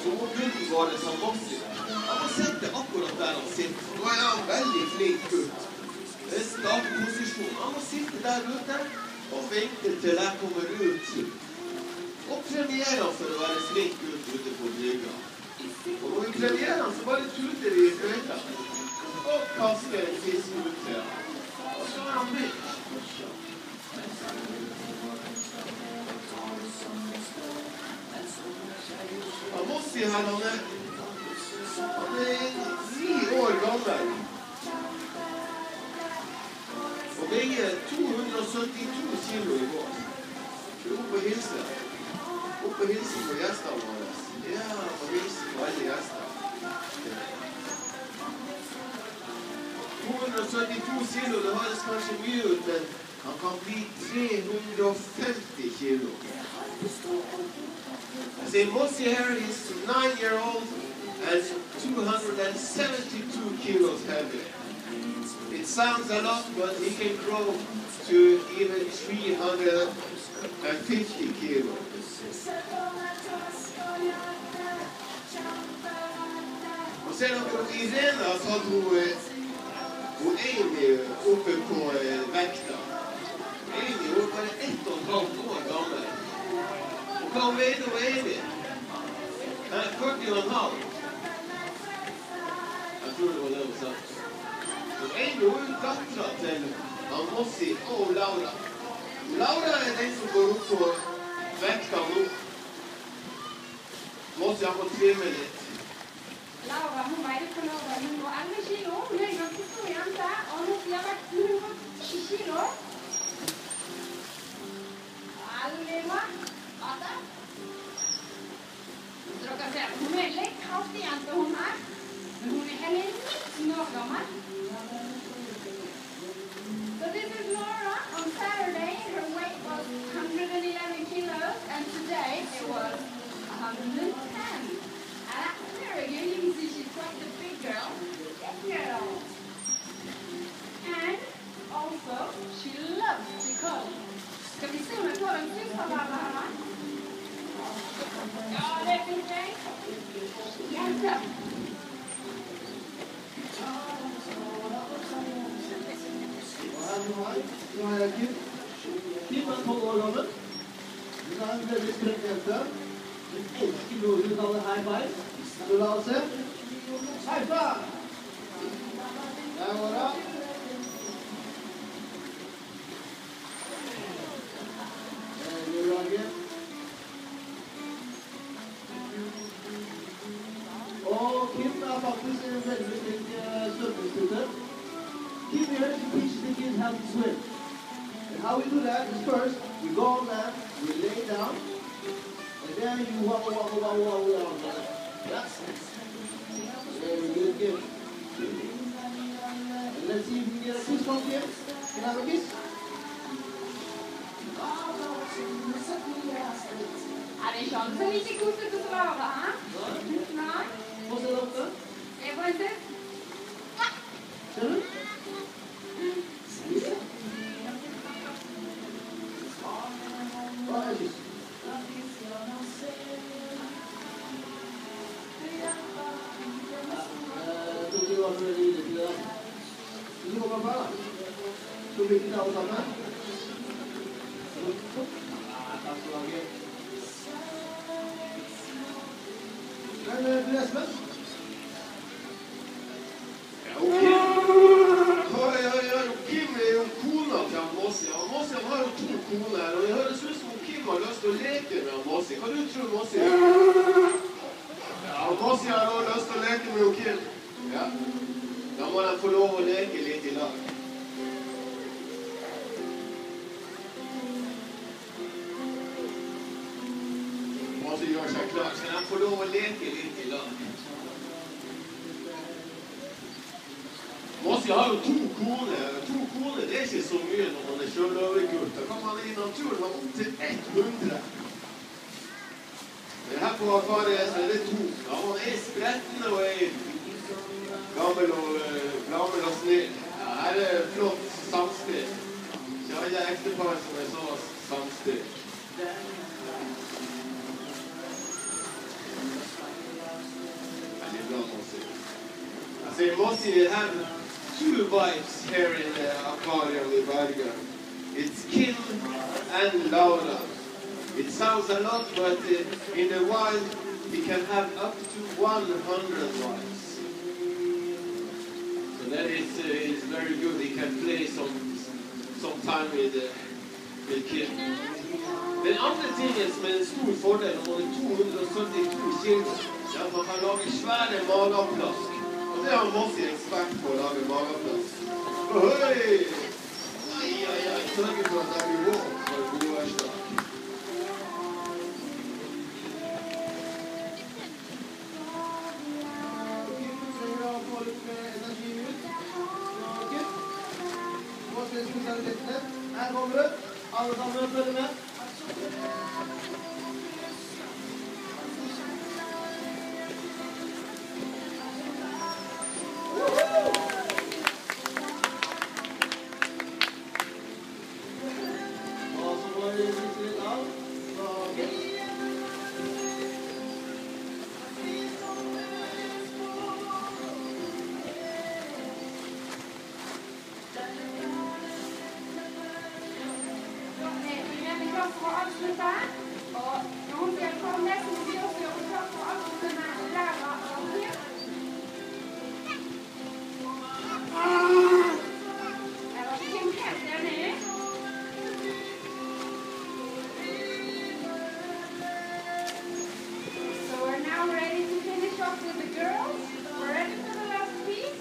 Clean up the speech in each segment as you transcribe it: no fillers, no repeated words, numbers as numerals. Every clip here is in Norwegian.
Så gutten var det som Mossi. Han må sette akkurat der han sitter. Nå er han veldig flink gutt. Det er startposisjon. Han må sitte der ute og vente til jeg kommer ut. Og premiere for å være flink gutt ute på brygga. Og når vi premierer han, så bare tuter vi i fløyta. Og kaster en fisk ut til han. Og så er han med. Han Mossi her, han er 9 år gammel. Og veier 272 kilo i går. Vi er oppe og hilser. Oppe og hilser på gjestene våre. Ja, og hilser på alle gjester. 272 kilo, det høres kanskje mye ut, men han kan bli 350 kilo. I say Mossi here is 9-year-old and 272 kilos heavy. It sounds a lot, but he can grow to even 350 kilos. Og ser dere Irena satt hun Amy oppe på vekta. Amy var bare 1,5 år gammel. Og hva veide hun Amy? 40,5. Jeg tror det var det hun sa. Og Amy var jo dattera til Mossi og Laura. Laura er den som går opp på vekta nå. Mossi har fått trimme litt. Laura, hun veide på Laura 111 kilo. Hun er en ganske stor jente, og Mossi har vært 110 kilo. Veldig bra. Ate. Så dere ser, hun er litt kraftig jente, hun her. Men hun er hele 19 år gammel. So this is Laura. On Saturday, her weight was 111 kilos, and today it was 110. And that's very good. You can see she's quite a big girl. And also, she loves to cook. Skal vi se om jeg får en supervarme her? Ja, det er fint, jeg. Jente. Nå har jeg Kim. Kim er 12 år gammel. Hun er en veldig sprek jente. Hun elsker noe hun kaller high five. Så la oss se. High five! Der var det. Og Kim er faktisk en veldig flink svømmeinstruktør. Kim here to teach the kids how to swim. And how we do that is first, we go on land, we lay down, and then you wobble. Yes? Very good, Kim. And let's see if we can get a kiss from Kim. Can I have a kiss? Er det ikke alle som ikke koser til svaret, hæ? Nei? Få se det opp da. Jeg får en til. Ser du? Hva er kyss? Jeg tror ikke det var så veldig ille til det da. Du kommer på her da. Så blir ikke alle sammen. Takk skal du ha, Kim. Men du Espen? Ja, og Kim er jo kona til Mossi. Mossi har jo 2 koner, og det høres ut som Kim har lyst til å leke med Mossi. Hva du tror Mossi gjør? Ja, Mossi har også lyst til å leke med Kim. Ja. Da må de få lov å leke litt i lag. Mossi gjør seg klar. Skal de få lov å leke litt i lag? Mossi har jo 2 koner. 2 koner, det er ikke så mye når man er sjøløvergutt. Da kan man i naturen ha opp til 100. Men her på Akvariet så er det 2. Ja, man er sprettende og er gammel og snill. Ja, her er flott samspill. Ikke alle ektepar som er så samspill. So Mossi will have two vibes here in the aquarium with Berger. It's Kim and Laura. It sounds a lot, but in the wild, he can have up to 100 vibes. So that is very good. He can play some time with Kim. Den andre tingen som en stor fordel om man 272 kilo, er at man kan lage svære mageplask. Og det har Mossi ekspert på å lage mageplask. Ohoi! Ai, ai, ai, sørger for at det blir våt for godværsdag. Her kommer det. Alle sammen følger med. Og så må vi vise litt av. For å avslutte, og når hun skal komme, så må vi også gjøre klart for å avslutte med Lara og Kim. Der var Kim helt enig. So we're now ready to finish off with the girls. We're ready for the last piece.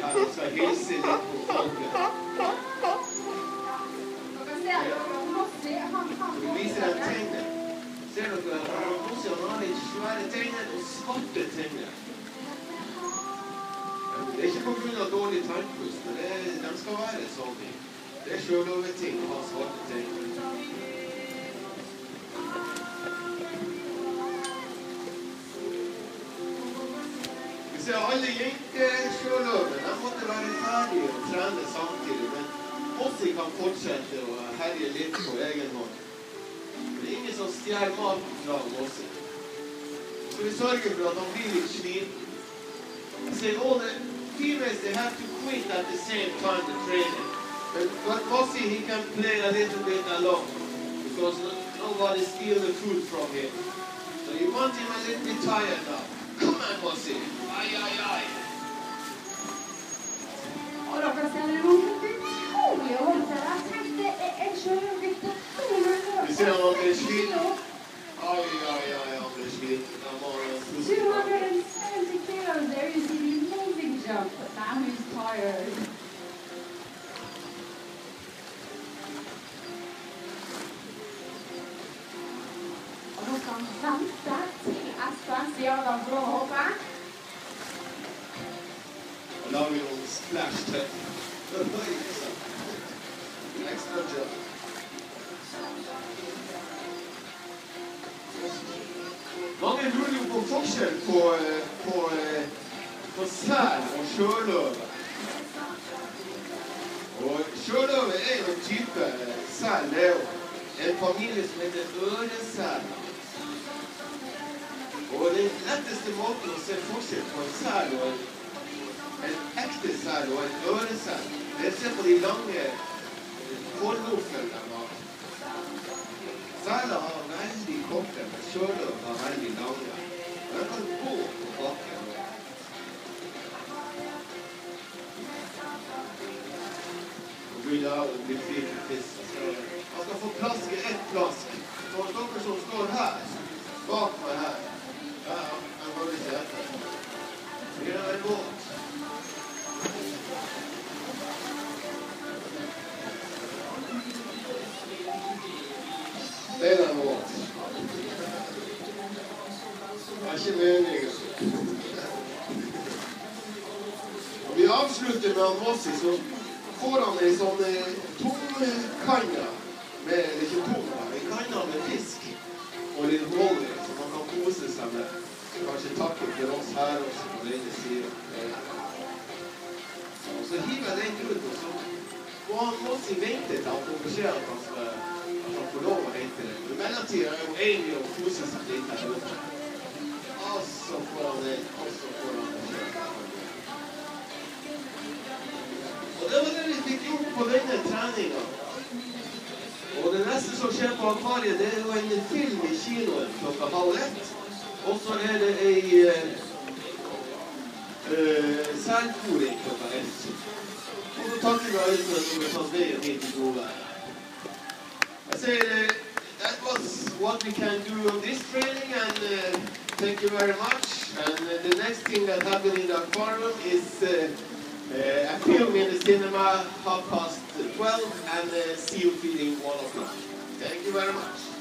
Han skal hilse litt på folket. Vi viser dem tegnet. Ser dere, Mossi har litt svære tegnet og svarte tegnet. Det er ikke på grunn av dårlig tannpust, men de skal være sånn. Det er sjøløveting å ha svarte tegnet. Så alle jentesjøløver, de måtte være ferdige og trene samtidig, men Mossi kan fortsette å herje litt på egen hånd. Det er ingen som stjeler maten fra Mossi. Så vi sørger for at han blir litt sliten. I say all the females, they have to quit at the same time to training. But Mossi, he can play a little bit alone, because nobody steals the food from him. So you want him a little bit tired now. Come on, Mossi. Ai, ai, ai. Og dere ser det noen utrolige håndtere. Tenk, det er en sjøløvrikt. Vi ser han blir sliten. Ai, ai, ai, han blir sliten. 270 kilos. There you see the amazing jump. But now he's tired. Og nå skal han vente til Espen sier han blå hoppet. Og lager vi noen splash til. Extra jump. Mange lurer jo på forskjell på sel og sjøløve. Og sjøløve er jo en type sel. Det er jo en familie som heter øresel. Og den letteste måten å se forskjell på en sel og en ekte sel og en øresel, det er å se på de lange forloffene de har. Seler har veldig korte, men sjøløver har veldig lange. Og de kan gå på bakken. Og begynner å bli fri til fisk. Man skal få plaske ett plask. Så dere som står her, bak meg her, ja, jeg går litt etter. Det er en båt. Det er en båt. Det er ikke meningen. Når vi avslutter med Mossi, så får han en sånn tom kanne med, ikke tom, en kanne med fisk og litt boller som man kan kose seg med. Kanskje takke for oss her også på denne siden. Og så hiver jeg den ut, og så han måste vänta till han provocerar att han får lov att heta det. I mellantiden är ju Amy och kosa sig lite här ute. Och så får han det. Och det var det vi fick gjort på denne träningen. Och det nästa som sker på akvariet, det är ju en film i kinoen klockan 12:30. Och så är det sälkoring klockan 1. Och då tackar vi alla för att de tar med hit i Gola. I say that was what we can do on this training, and thank you very much. And the next thing that happened in the aquarium is a film in the cinema 12:30 and seal feeding 1 o'clock. Thank you very much.